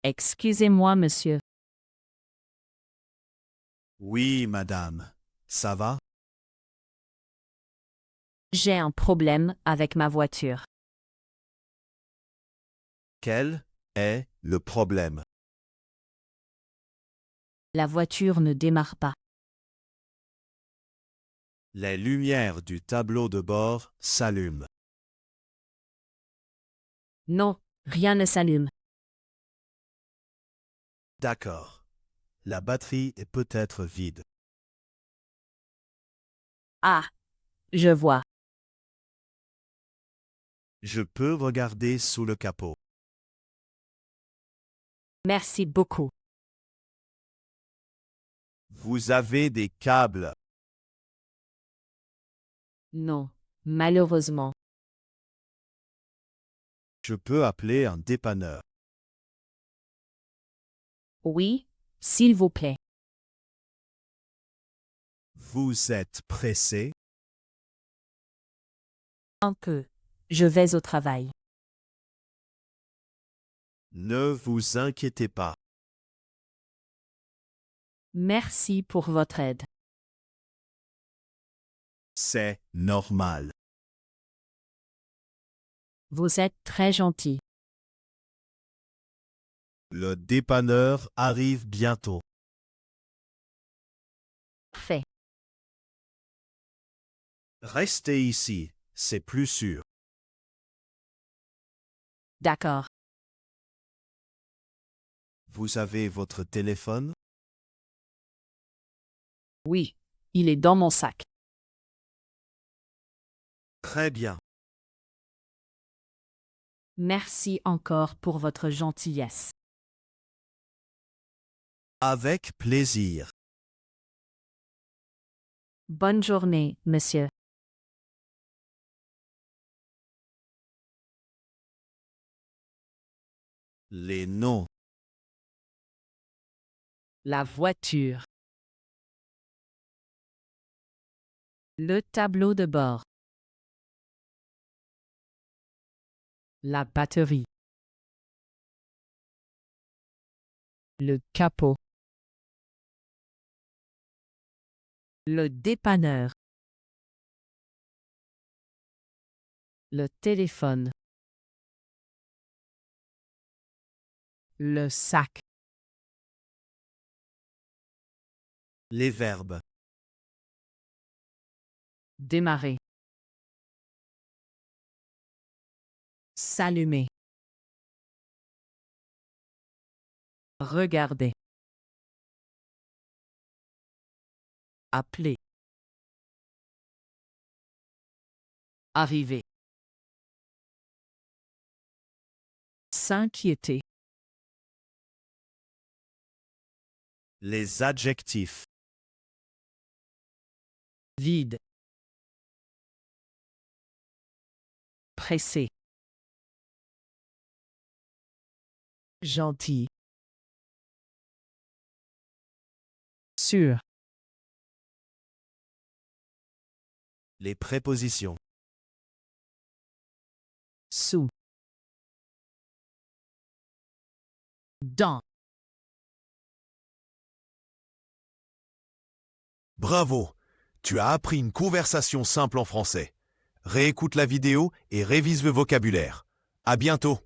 Excusez-moi, monsieur. Oui, madame. Ça va? J'ai un problème avec ma voiture. Quel est le problème? La voiture ne démarre pas. Les lumières du tableau de bord s'allument. Non, rien ne s'allume. D'accord. La batterie est peut-être vide. Ah, je vois. Je peux regarder sous le capot. Merci beaucoup. Vous avez des câbles. Non, malheureusement. Je peux appeler un dépanneur. Oui, s'il vous plaît. Vous êtes pressé? Un peu. Je vais au travail. Ne vous inquiétez pas. Merci pour votre aide. C'est normal. Vous êtes très gentil. Le dépanneur arrive bientôt. Parfait. Restez ici, c'est plus sûr. D'accord. Vous avez votre téléphone? Oui, il est dans mon sac. Très bien. Merci encore pour votre gentillesse. Avec plaisir. Bonne journée, monsieur. Les noms. La voiture. Le tableau de bord. La batterie. Le capot. Le dépanneur. Le téléphone. Le sac. Les verbes. Démarrer. S'allumer. Regarder. Appeler. Arriver. S'inquiéter. Les adjectifs. Vide. Pressé. Gentil. Sûr. Les prépositions. Sous. Dans. Bravo! Tu as appris une conversation simple en français. Réécoute la vidéo et révise le vocabulaire. À bientôt!